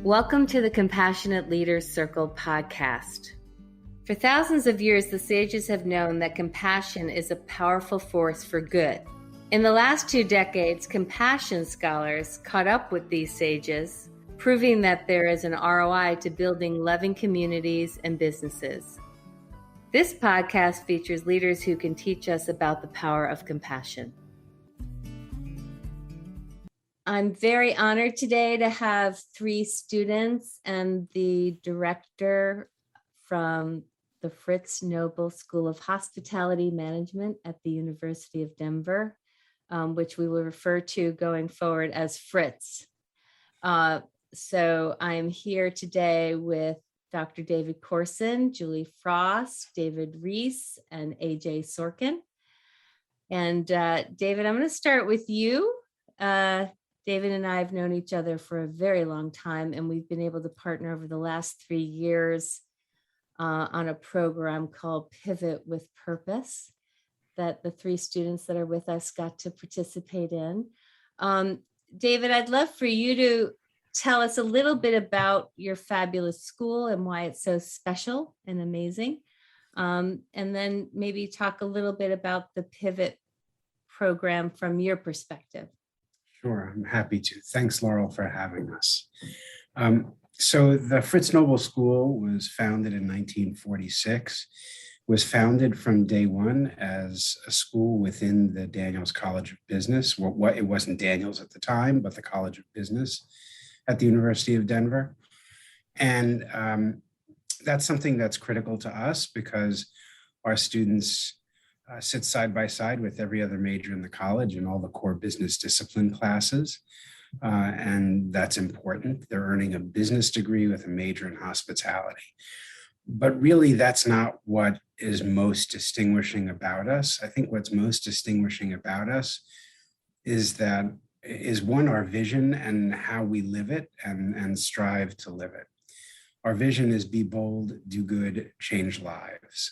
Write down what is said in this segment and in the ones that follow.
Welcome to the Compassionate Leaders Circle podcast. For thousands of years, the sages have known that compassion is a powerful force for good. In the last 2 decades, compassion scholars caught up with these sages, proving that there is an ROI to building loving communities and businesses. This podcast features leaders who can teach us about the power of compassion. I'm very honored today to have 3 students and the director from the Fritz Knoebel School of Hospitality Management at the University of Denver, which we will refer to going forward as Fritz. So I'm here today with Dr. David Corsun, Julie Frost, David Reiss, and AJ Sorkin. And David, I'm going to start with you. David and I have known each other for a very long time, and we've been able to partner over the last 3 years on a program called Pivot with Purpose that the 3 students that are with us got to participate in. David, I'd love for you to tell us a little bit about your fabulous school and why it's so special and amazing. And then maybe talk a little bit about the Pivot program from your perspective. Sure, I'm happy to. Thanks, Laurel, for having us. So the Fritz Knoebel School was founded in 1946, was founded from day one as a school within the Daniels College of Business. It wasn't Daniels at the time, but the College of Business at the University of Denver. And that's something that's critical to us because our students sit side by side with every other major in the college and all the core business discipline classes. And that's important. They're earning a business degree with a major in hospitality. But really, that's not what is most distinguishing about us. I think what's most distinguishing about us is one, our vision and how we live it and strive to live it. Our vision is be bold, do good, change lives.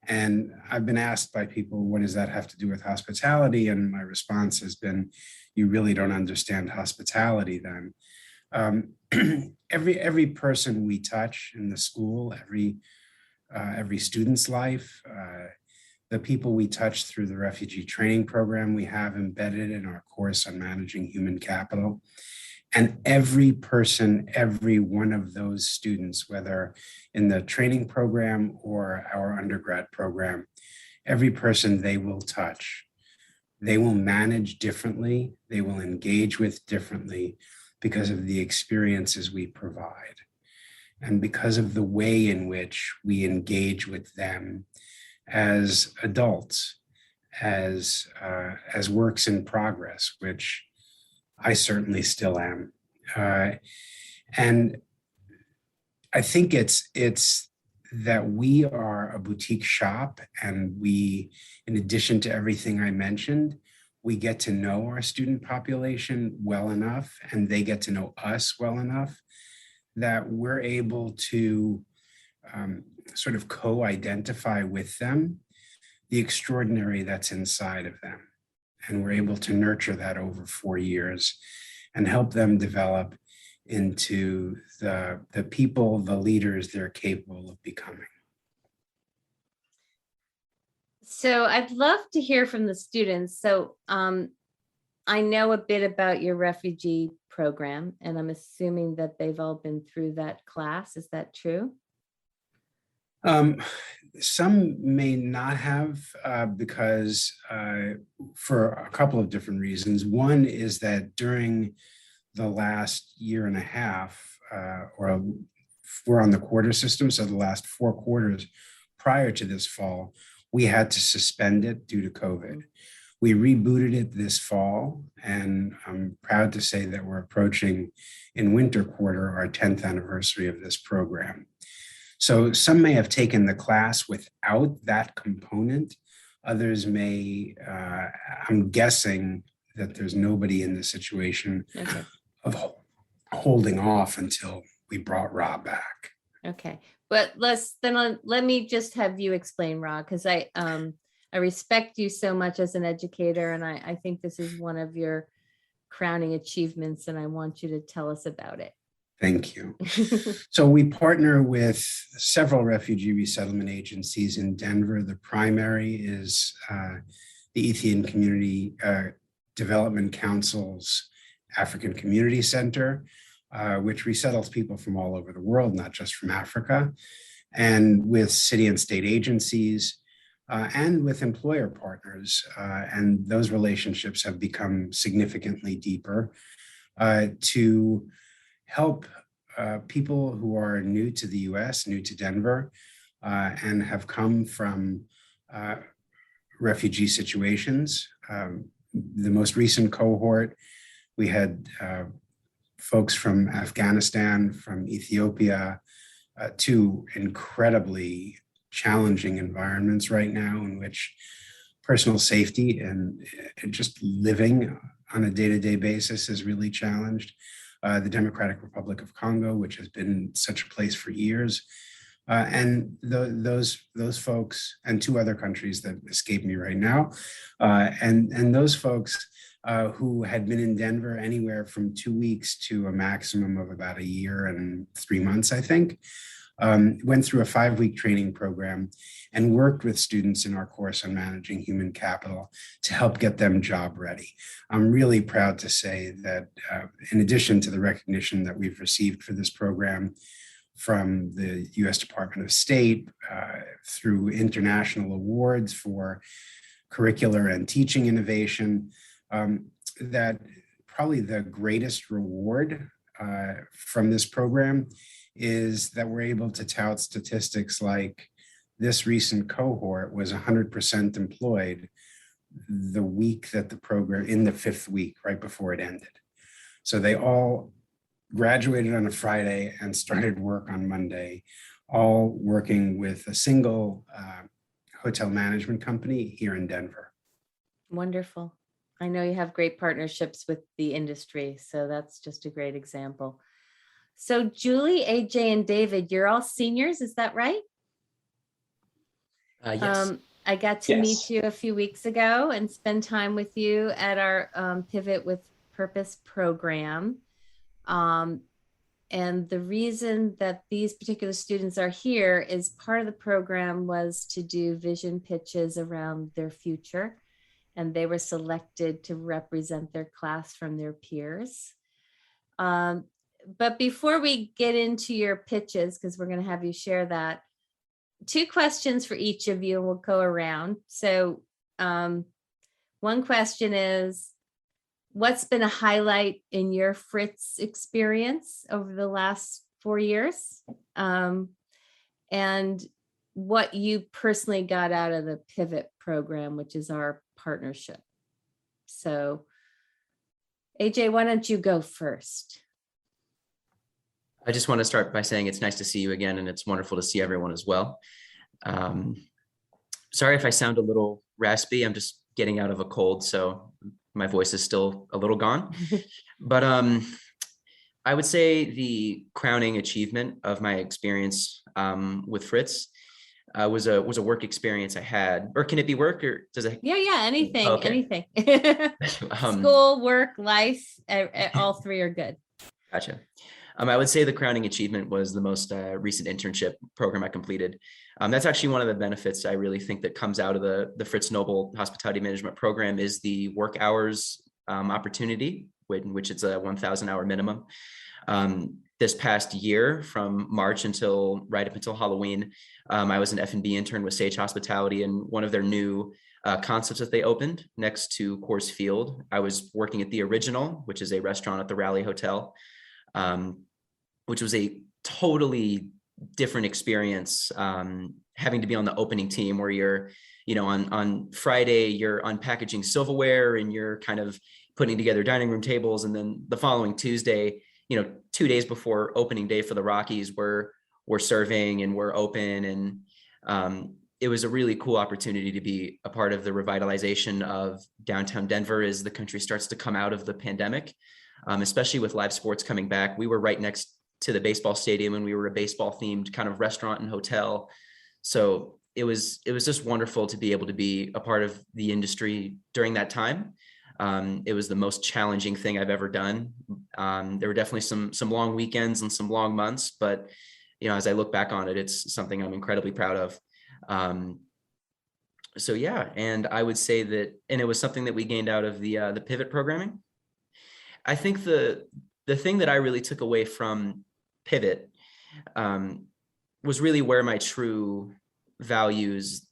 And I've been asked by people, what does that have to do with hospitality? And my response has been, you really don't understand hospitality then. Every person we touch in the school, every student's life, the people we touch through the refugee training program we have embedded in our course on managing human capital. And every person, every one of those students, whether in the training program or our undergrad program, every person they will touch, they will manage differently, they will engage with differently because of the experiences we provide. And because of the way in which we engage with them as adults, as works in progress, which I certainly still am. And I think it's that we are a boutique shop, and we, in addition to everything I mentioned, we get to know our student population well enough, and they get to know us well enough that we're able to sort of co-identify with them the extraordinary that's inside of them. And we're able to nurture that over 4 years and help them develop into the people, the leaders they're capable of becoming. So I'd love to hear from the students. So I know a bit about your refugee program, and I'm assuming that they've all been through that class. Is that true? Some may not have because for a couple of different reasons. One is that during the last year and a half, or we're on the quarter system, so the last 4 quarters prior to this fall, we had to suspend it due to COVID. We rebooted it this fall, and I'm proud to say that we're approaching in winter quarter our 10th anniversary of this program. So some may have taken the class without that component. Others may, I'm guessing that there's nobody in the situation of holding off until we brought Rob back. Okay, but let me just have you explain, Rob, because I respect you so much as an educator, and I think this is one of your crowning achievements, and I want you to tell us about it. Thank you. So we partner with several refugee resettlement agencies in Denver. The primary is the Ethiopian Community Development Council's African Community Center, which resettles people from all over the world, not just from Africa, and with city and state agencies, and with employer partners. And those relationships have become significantly deeper to help people who are new to the US, new to Denver, and have come from refugee situations. The most recent cohort, we had folks from Afghanistan, from Ethiopia, two incredibly challenging environments right now in which personal safety and just living on a day-to-day basis is really challenged. The Democratic Republic of Congo, which has been such a place for years. And those folks, and two other countries that escape me right now, and those folks who had been in Denver anywhere from 2 weeks to a maximum of about a year and 3 months, I think, went through a 5-week training program and worked with students in our course on managing human capital to help get them job ready. I'm really proud to say that in addition to the recognition that we've received for this program from the US Department of State, through international awards for curricular and teaching innovation, that probably the greatest reward from this program is that we're able to tout statistics like this recent cohort was 100% employed the week that the program, in the 5th week, right before it ended. So they all graduated on a Friday and started work on Monday, all working with a single hotel management company here in Denver. Wonderful. I know you have great partnerships with the industry, so that's just a great example. So Julie, AJ, and David, you're all seniors, is that right? Yes. I got to meet you a few weeks ago and spend time with you at our Pivot with Purpose program. And the reason that these particular students are here is part of the program was to do vision pitches around their future. And they were selected to represent their class from their peers. But before we get into your pitches, because we're going to have you share that, 2 questions for each of you, and we'll go around. So one question is, what's been a highlight in your Fritz experience over the last 4 years? And what you personally got out of the Pivot program, which is our partnership. So AJ, why don't you go first? I just want to start by saying it's nice to see you again, and it's wonderful to see everyone as well. Sorry if I sound a little raspy. I'm just getting out of a cold, so my voice is still a little gone. But I would say the crowning achievement of my experience with Fritz was a work experience I had. Or can it be work, or does it? Yeah, anything, Okay. Anything. School, work, life, all 3 are good. Gotcha. I would say the crowning achievement was the most recent internship program I completed. That's actually one of the benefits I really think that comes out of the Fritz Knoebel Hospitality Management Program is the work hours opportunity, which it's a 1,000 hour minimum. This past year, from March right up until Halloween, I was an F&B intern with Sage Hospitality, and one of their new concepts that they opened next to Coors Field, I was working at the Original, which is a restaurant at the Raleigh Hotel, which was a totally different experience, having to be on the opening team where you're, on Friday, you're unpackaging silverware and you're kind of putting together dining room tables. And then the following Tuesday, 2 days before opening day for the Rockies, we're serving and we're open. And it was a really cool opportunity to be a part of the revitalization of downtown Denver as the country starts to come out of the pandemic, especially with live sports coming back. We were right next to the baseball stadium, and we were a baseball themed kind of restaurant and hotel. So it was just wonderful to be able to be a part of the industry during that time. It was the most challenging thing I've ever done. There were definitely some long weekends and some long months, but as I look back on it, it's something I'm incredibly proud of. So yeah, and I would say that, and it was something that we gained out of the pivot programming. I think the thing that I really took away from pivot was really where my true values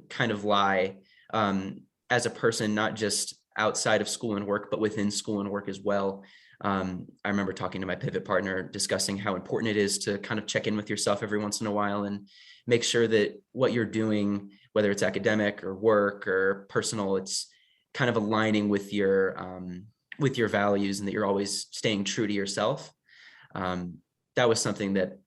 kind of lie as a person, not just outside of school and work, but within school and work as well. I remember talking to my pivot partner, discussing how important it is to kind of check in with yourself every once in a while and make sure that what you're doing, whether it's academic or work or personal, it's kind of aligning with your values and that you're always staying true to yourself. That was something that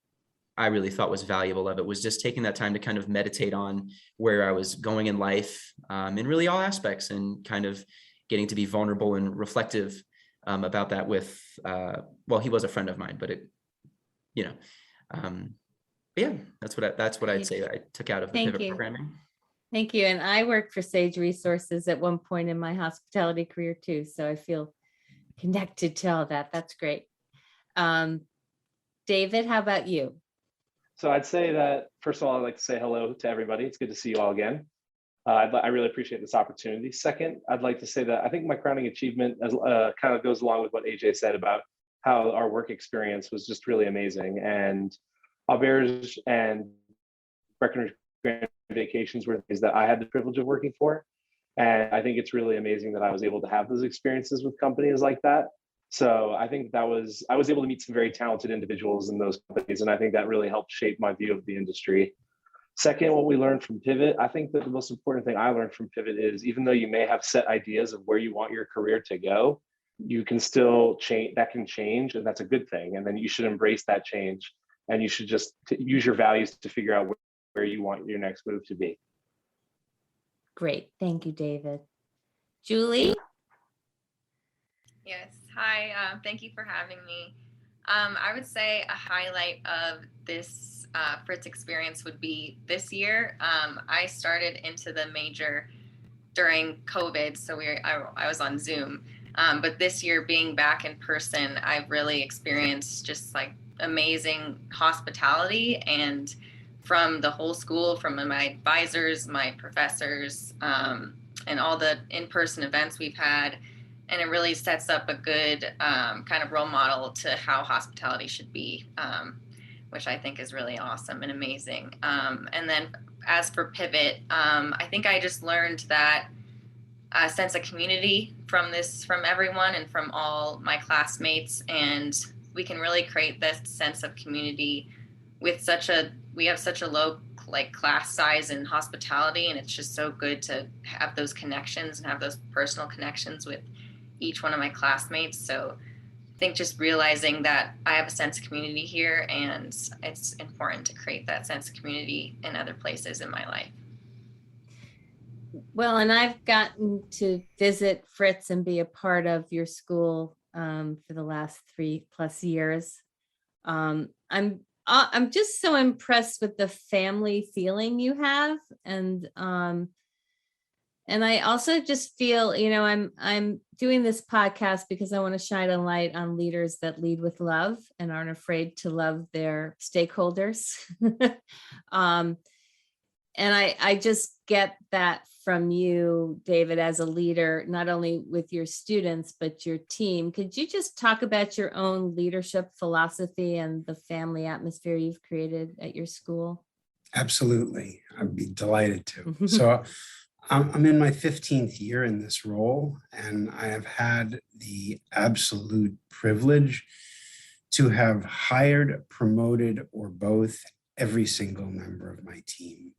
I really thought was valuable of it, was just taking that time to kind of meditate on where I was going in life, in really all aspects, and kind of getting to be vulnerable and reflective about that with, well, he was a friend of mine, but yeah, that's what I'd say I took out of the pivot programming. Thank you. And I worked for Sage Resources at one point in my hospitality career too. So I feel connected to all that. That's great. David, how about you? So I'd say that, first of all, I'd like to say hello to everybody. It's good to see you all again. I really appreciate this opportunity. Second, I'd like to say that I think my crowning achievement kind of goes along with what AJ said about how our work experience was just really amazing. And Auberge and Breckenridge Grand Vacations were things that I had the privilege of working for. And I think it's really amazing that I was able to have those experiences with companies like that. So I think I was able to meet some very talented individuals in those companies. And I think that really helped shape my view of the industry. Second, what we learned from Pivot, I think that the most important thing I learned from Pivot is, even though you may have set ideas of where you want your career to go, you can still change. That can change, and that's a good thing. And then you should embrace that change, and you should just use your values to figure out where you want your next move to be. Great. Thank you, David. Julie? Yes. Hi. Thank you for having me. I would say a highlight of this Fritz experience would be this year. I started into the major during COVID, so I was on Zoom. But this year, being back in person, I've really experienced just like amazing hospitality, and from the whole school, from my advisors, my professors, and all the in-person events we've had. And it really sets up a good kind of role model to how hospitality should be, which I think is really awesome and amazing. And then as for Pivot, I think I just learned that sense of community from everyone and from all my classmates. And we can really create this sense of community with we have such a low class size in hospitality. And it's just so good to have those connections and have those personal connections with each one of my classmates. So I think just realizing that I have a sense of community here, and it's important to create that sense of community in other places in my life. Well, and I've gotten to visit Fritz and be a part of your school for the last 3+ years. I'm just so impressed with the family feeling you have, and I also just feel, I'm doing this podcast because I want to shine a light on leaders that lead with love and aren't afraid to love their stakeholders. And I just get that from you, David, as a leader, not only with your students, but your team. Could you just talk about your own leadership philosophy and the family atmosphere you've created at your school? Absolutely. I'd be delighted to. So I'm in my 15th year in this role, and I have had the absolute privilege to have hired, promoted, or both every single member of my team.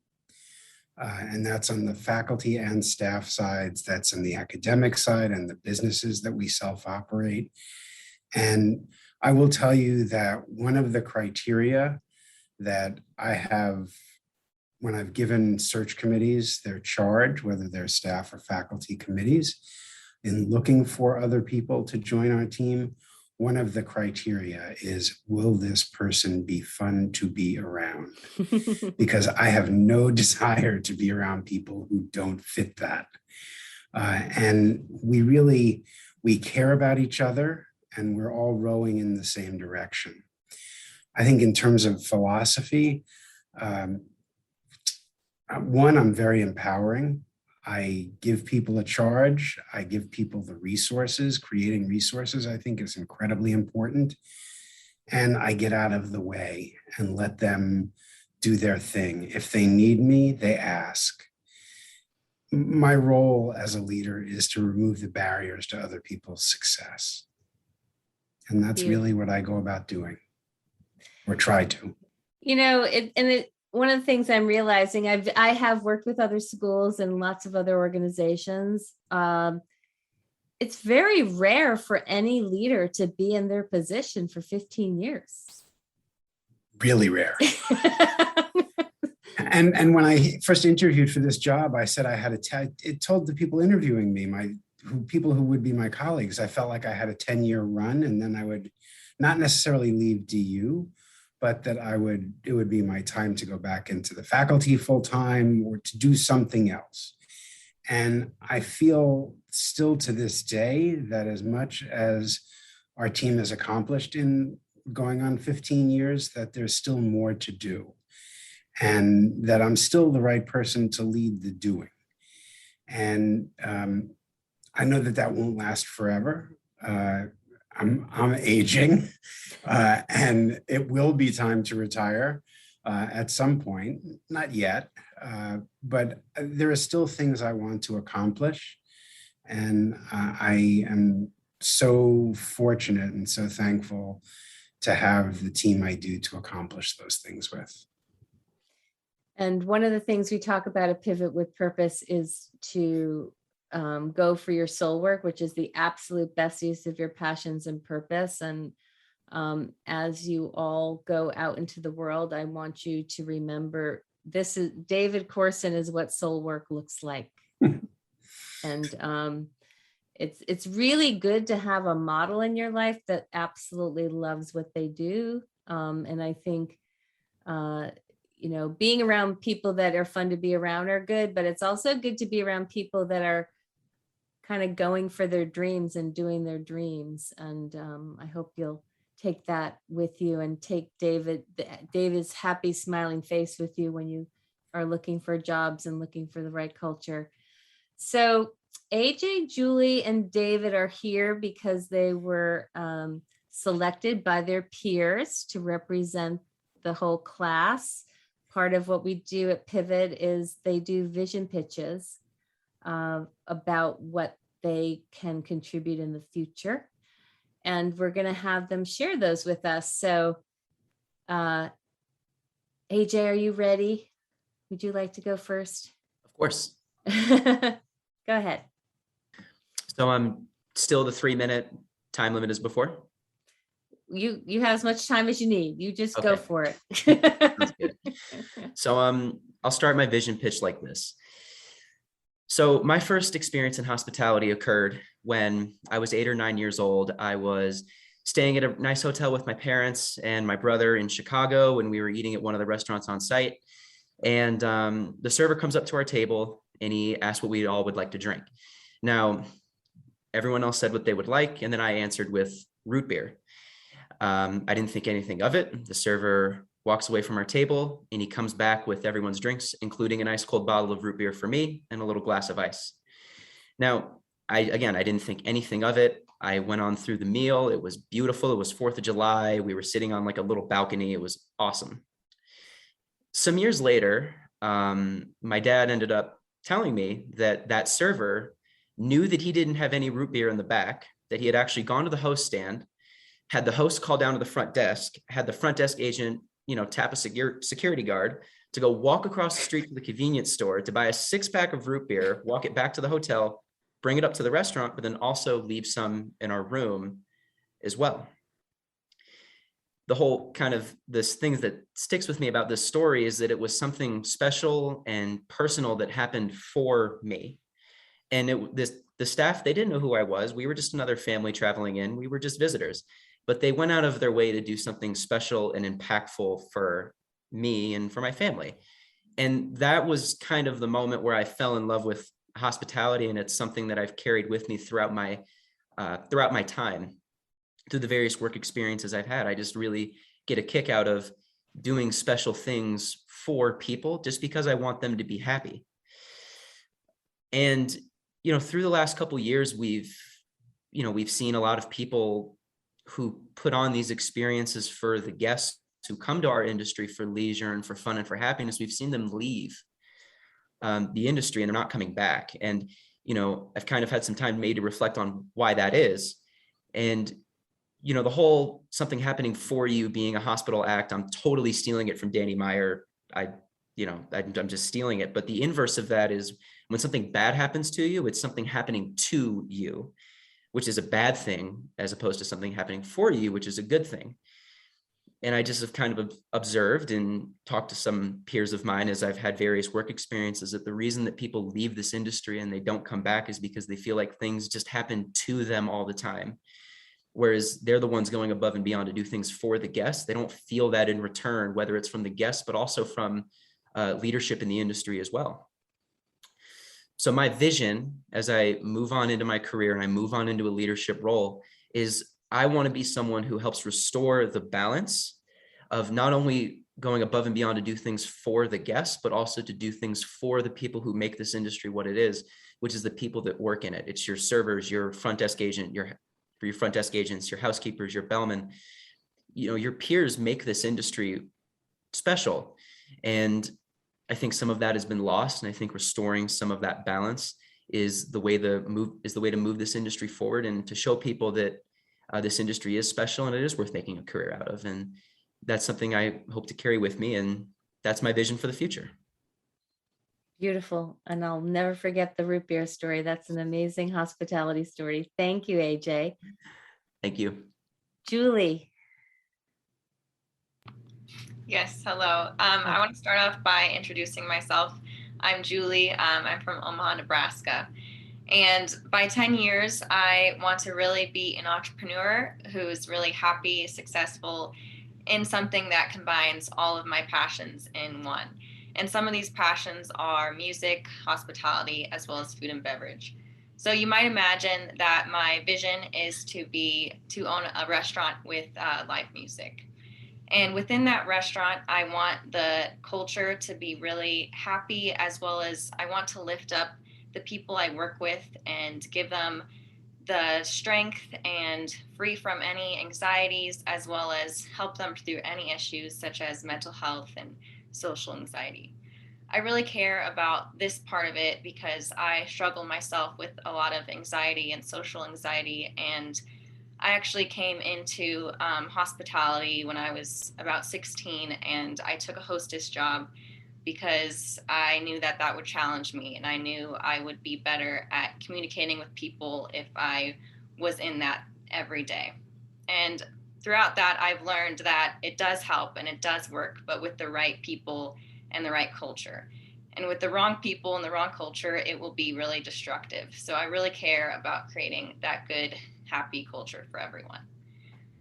And that's on the faculty and staff sides, that's on the academic side and the businesses that we self-operate. And I will tell you that one of the criteria that I have when I've given search committees their charge, whether they're staff or faculty committees, in looking for other people to join our team, one of the criteria is, will this person be fun to be around? Because I have no desire to be around people who don't fit that. And we care about each other, and we're all rowing in the same direction. I think in terms of philosophy, one, I'm very empowering. I give people a charge. I give people the resources. Creating resources, I think, is incredibly important. And I get out of the way and let them do their thing. If they need me, they ask. My role as a leader is to remove the barriers to other people's success. And that's really what I go about doing, or try to. You know, one of the things I'm realizing, I have worked with other schools and lots of other organizations. It's very rare for any leader to be in their position for 15 years. Really rare. And when I first interviewed for this job, I said I had it told the people interviewing me, people who would be my colleagues, I felt like I had a 10-year run, and then I would not necessarily leave DU, but that it would be my time to go back into the faculty full time or to do something else. And I feel still to this day that as much as our team has accomplished in going on 15 years, that there's still more to do, and that I'm still the right person to lead the doing. And I know that won't last forever. I'm aging, and it will be time to retire at some point. Not yet, but there are still things I want to accomplish. And I am so fortunate and so thankful to have the team I do to accomplish those things with. And one of the things we talk about at Pivot with Purpose is to go for your soul work, which is the absolute best use of your passions and purpose. And as you all go out into the world, I want you to remember this is David Corsun is what soul work looks like. And it's really good to have a model in your life that absolutely loves what they do. And I think, being around people that are fun to be around are good, but it's also good to be around people that are kind of going for their dreams and doing their dreams. And I hope you'll take that with you and take David's happy, smiling face with you when you are looking for jobs and looking for the right culture. So AJ, Julie, and David are here because they were selected by their peers to represent the whole class. Part of what we do at Pivot is they do vision pitches about what they can contribute in the future. And we're going to have them share those with us. So AJ, are you ready? Would you like to go first? Of course. Go ahead. So I'm still the 3-minute time limit as before. You have as much time as you need. You just go for it. That's good. So I'll start my vision pitch like this. So my first experience in hospitality occurred when I was 8 or 9 years old. I was staying at a nice hotel with my parents and my brother in Chicago, and we were eating at one of the restaurants on site. And the server comes up to our table and he asked what we all would like to drink. Now, everyone else said what they would like, and then I answered with root beer. I didn't think anything of it. The server walks away from our table and he comes back with everyone's drinks, including an ice cold bottle of root beer for me and a little glass of ice. Now, I didn't think anything of it. I went on through the meal. It was beautiful. It was 4th of July. We were sitting on like a little balcony. It was awesome. Some years later, my dad ended up telling me that server knew that he didn't have any root beer in the back, that he had actually gone to the host stand, had the host call down to the front desk, had the front desk agent, tap a security guard to go walk across the street to the convenience store to buy a 6-pack of root beer, walk it back to the hotel, bring it up to the restaurant, but then also leave some in our room as well. The whole kind of this thing that sticks with me about this story is that it was something special and personal that happened for me. And the staff, they didn't know who I was. We were just another family traveling in. We were just visitors, but they went out of their way to do something special and impactful for me and for my family. And that was kind of the moment where I fell in love with hospitality, and it's something that I've carried with me throughout my time, through the various work experiences I've had. I just really get a kick out of doing special things for people just because I want them to be happy. And, through the last couple of years, we've seen a lot of people who put on these experiences for the guests who come to our industry for leisure and for fun and for happiness. We've seen them leave the industry and they're not coming back. And, I've kind of had some time made to reflect on why that is. And, the whole something happening for you being a hospital act, I'm totally stealing it from Danny Meyer. I'm just stealing it. But the inverse of that is when something bad happens to you, it's something happening to you, which is a bad thing, as opposed to something happening for you, which is a good thing. And I just have kind of observed and talked to some peers of mine as I've had various work experiences, that the reason that people leave this industry and they don't come back is because they feel like things just happen to them all the time. Whereas they're the ones going above and beyond to do things for the guests. They don't feel that in return, whether it's from the guests, but also from leadership in the industry as well. So my vision as I move on into my career and I move on into a leadership role is I want to be someone who helps restore the balance of not only going above and beyond to do things for the guests, but also to do things for the people who make this industry what it is, which is the people that work in it. It's your servers, your front desk agent, your front desk agents, your housekeepers, your bellmen. Your peers make this industry special. And I think some of that has been lost. And I think restoring some of that balance is the way to move this industry forward, and to show people that this industry is special and it is worth making a career out of. And that's something I hope to carry with me. And that's my vision for the future. Beautiful. And I'll never forget the root beer story. That's an amazing hospitality story. Thank you, AJ. Thank you. Julie. Yes, hello. I want to start off by introducing myself. I'm Julie. I'm from Omaha, Nebraska. And by 10 years, I want to really be an entrepreneur who's really happy, successful in something that combines all of my passions in one. And some of these passions are music, hospitality, as well as food and beverage. So you might imagine that my vision is to own a restaurant with live music. And within that restaurant, I want the culture to be really happy, as well as I want to lift up the people I work with and give them the strength and free from any anxieties, as well as help them through any issues such as mental health and social anxiety. I really care about this part of it because I struggle myself with a lot of anxiety and social anxiety, and I actually came into hospitality when I was about 16, and I took a hostess job because I knew that would challenge me, and I knew I would be better at communicating with people if I was in that every day. And throughout that, I've learned that it does help and it does work, but with the right people and the right culture. And with the wrong people and the wrong culture, it will be really destructive. So I really care about creating that good, happy culture for everyone.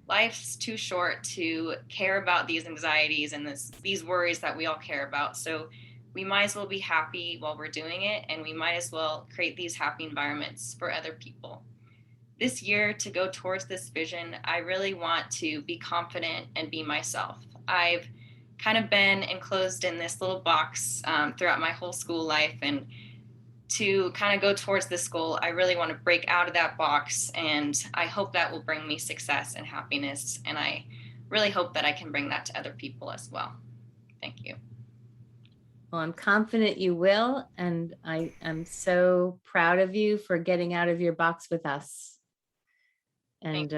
Life's too short to care about these anxieties and these worries that we all care about. So we might as well be happy while we're doing it, and we might as well create these happy environments for other people. This year, to go towards this vision, I really want to be confident and be myself. I've kind of been enclosed in this little box throughout my whole school life, and to kind of go towards this goal, I really want to break out of that box, and I hope that will bring me success and happiness, and I really hope that I can bring that to other people as well. Thank you. Well, I'm confident you will, and I am so proud of you for getting out of your box with us. And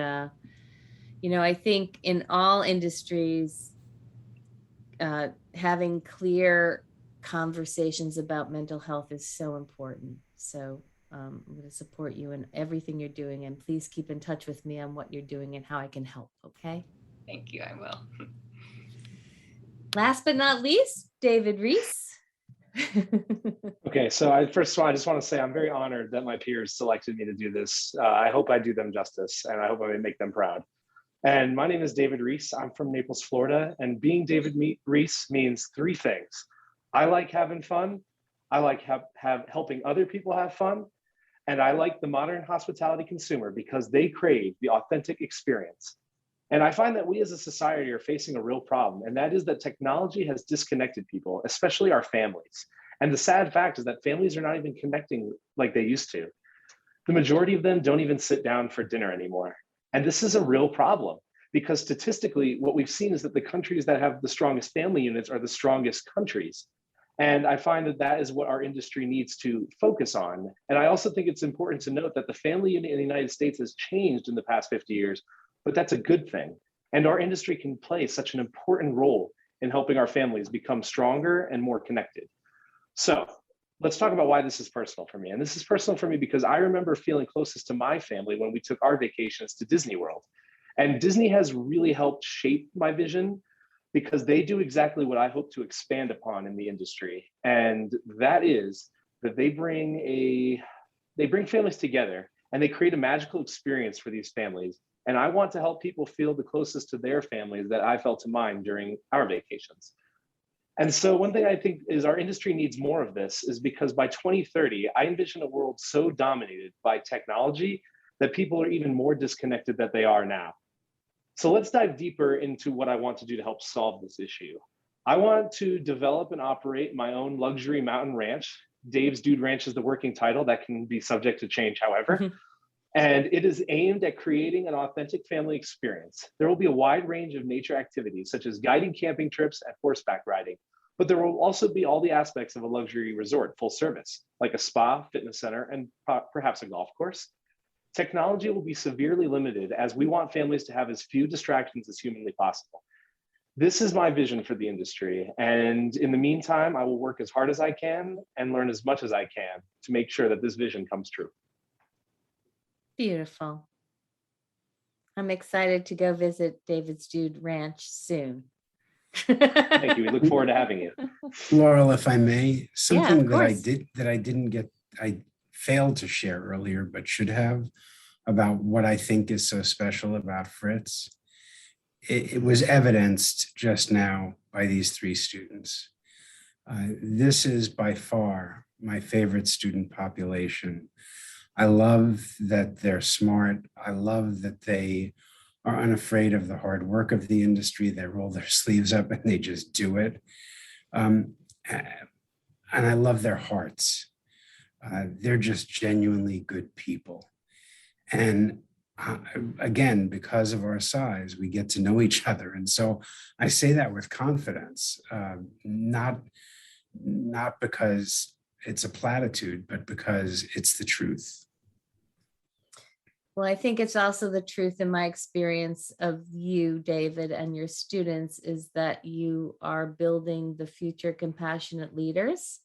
I think in all industries, having clear conversations about mental health is so important. So I'm going to support you in everything you're doing, and please keep in touch with me on what you're doing and how I can help. Okay. Thank you. I will. Last but not least, David Reiss. Okay, so first of all, I just want to say I'm very honored that my peers selected me to do this. I hope I do them justice, and I hope I make them proud. And my name is David Reiss. I'm from Naples, Florida, and being David Reiss means three things. I like having fun, I like helping other people have fun. And I like the modern hospitality consumer because they crave the authentic experience. And I find that we as a society are facing a real problem, and that is that technology has disconnected people, especially our families. And the sad fact is that families are not even connecting like they used to. The majority of them don't even sit down for dinner anymore. And this is a real problem because statistically, what we've seen is that the countries that have the strongest family units are the strongest countries. And I find that that is what our industry needs to focus on. And I also think it's important to note that the family unit in the United States has changed in the past 50 years, but that's a good thing. And our industry can play such an important role in helping our families become stronger and more connected. So let's talk about why this is personal for me. And this is personal for me because I remember feeling closest to my family when we took our vacations to Disney World. And Disney has really helped shape my vision because they do exactly what I hope to expand upon in the industry. And that is that they bring families together and they create a magical experience for these families. And I want to help people feel the closest to their families that I felt to mine during our vacations. And so one thing I think is our industry needs more of this is because by 2030, I envision a world so dominated by technology that people are even more disconnected than they are now. So let's dive deeper into what I want to do to help solve this issue. I want to develop and operate my own luxury mountain ranch. Dave's Dude Ranch is the working title that can be subject to change, however. And it is aimed at creating an authentic family experience. There will be a wide range of nature activities, such as guiding camping trips and horseback riding. But there will also be all the aspects of a luxury resort, full service, like a spa, fitness center, and perhaps a golf course. Technology will be severely limited as we want families to have as few distractions as humanly possible. This is my vision for the industry. And in the meantime, I will work as hard as I can and learn as much as I can to make sure that this vision comes true. Beautiful. I'm excited to go visit David's Dude Ranch soon. Thank you. We look forward to having you. Laurel, if I may, something of course. I failed to share earlier, but should have, about what I think is so special about Fritz. It was evidenced just now by these three students. This is by far my favorite student population. I love that they're smart. I love that they are unafraid of the hard work of the industry. They roll their sleeves up and they just do it. And I love their hearts. They're just genuinely good people. And again, because of our size, we get to know each other. And so I say that with confidence, not because it's a platitude, but because it's the truth. Well, I think it's also the truth in my experience of you, David, and your students is that you are building the future compassionate leaders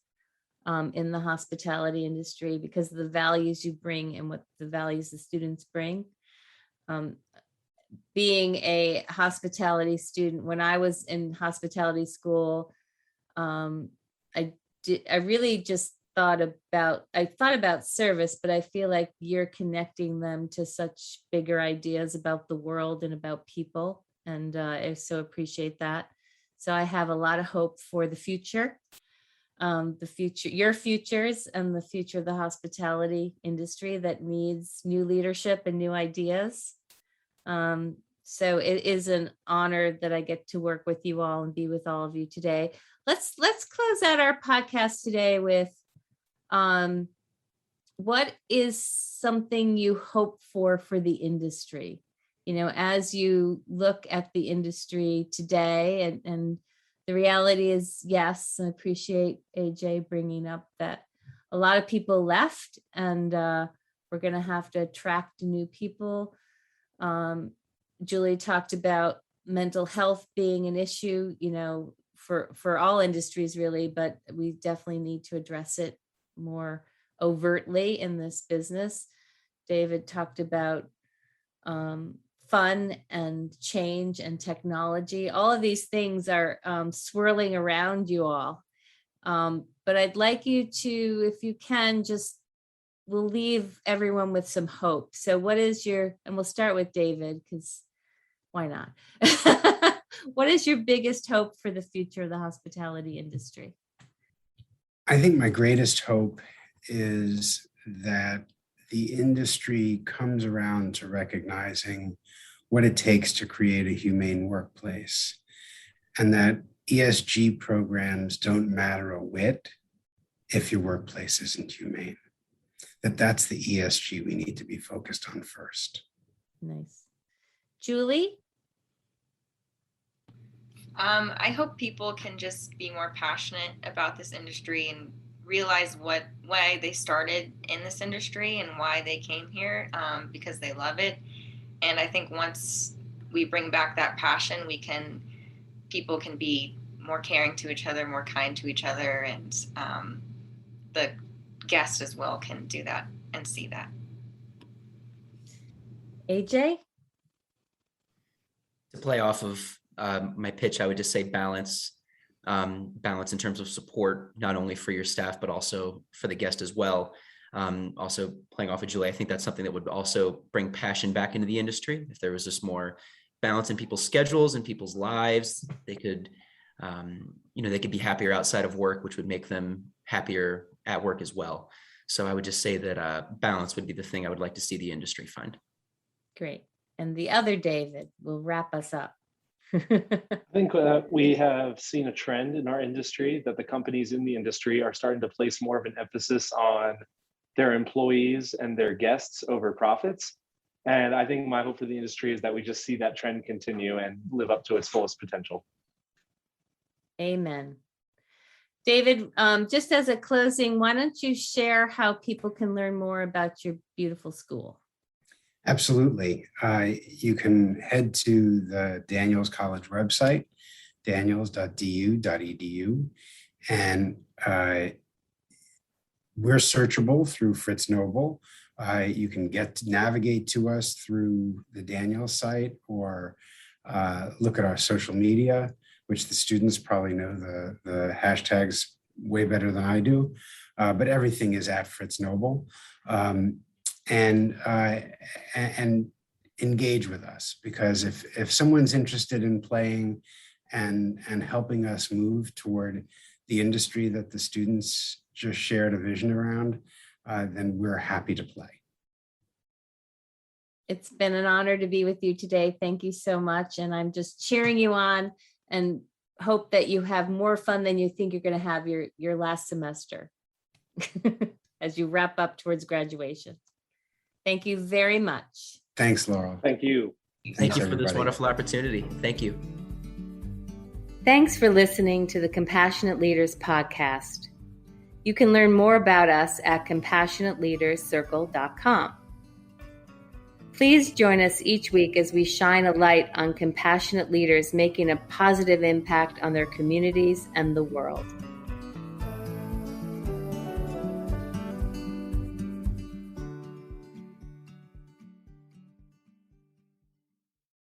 in the hospitality industry because of the values you bring and what the values the students bring. Being a hospitality student, when I was in hospitality school, I really just thought about service, but I feel like you're connecting them to such bigger ideas about the world and about people. And I so appreciate that. So I have a lot of hope for the future, your futures and the future of the hospitality industry that needs new leadership and new ideas. So it is an honor that I get to work with you all and be with all of you today. Let's close out our podcast today with what is something you hope for the industry? You know, as you look at the industry today, and the reality is, yes, I appreciate AJ bringing up that a lot of people left, and we're going to have to attract new people. Julie talked about mental health being an issue, you know, for all industries really, but we definitely need to address it more overtly in this business. David talked about fun and change and technology. All of these things are swirling around you all. But I'd like you to, if you can, we'll leave everyone with some hope. So what is and we'll start with David, because why not? What is your biggest hope for the future of the hospitality industry? I think my greatest hope is that the industry comes around to recognizing what it takes to create a humane workplace, and that ESG programs don't matter a whit if your workplace isn't humane. That's the ESG we need to be focused on first. Nice. Julie? I hope people can just be more passionate about this industry and realize why they started in this industry and why they came here, because they love it. And I think once we bring back that passion, people can be more caring to each other, more kind to each other, and the guest as well can do that and see that. AJ? To play off of my pitch, I would just say balance in terms of support, not only for your staff, but also for the guest as well. Also playing off of Julie, I think that's something that would also bring passion back into the industry. If there was just more balance in people's schedules and people's lives, they could, they could be happier outside of work, which would make them happier at work as well. So I would just say that balance would be the thing I would like to see the industry find. Great. And the other David will wrap us up. I think we have seen a trend in our industry that the companies in the industry are starting to place more of an emphasis on their employees and their guests over profits. And I think my hope for the industry is that we just see that trend continue and live up to its fullest potential. Amen. David, just as a closing, why don't you share how people can learn more about your beautiful school? Absolutely. You can head to the Daniels College website, daniels.du.edu, and we're searchable through Fritz Knoebel. You can navigate to us through the Daniels site, or look at our social media, which the students probably know the hashtags way better than I do, but everything is at Fritz Knoebel. And engage with us, because if someone's interested in playing and helping us move toward the industry that the students just shared a vision around, then we're happy to play. It's been an honor to be with you today. Thank you so much. And I'm just cheering you on and hope that you have more fun than you think you're going to have your last semester as you wrap up towards graduation. Thank you very much. Thanks, Laurel. Thank you. Thank you for everybody. this wonderful opportunity. Thank you. Thanks for listening to the Compassionate Leaders podcast. You can learn more about us at compassionateleaderscircle.com. Please join us each week as we shine a light on compassionate leaders making a positive impact on their communities and the world.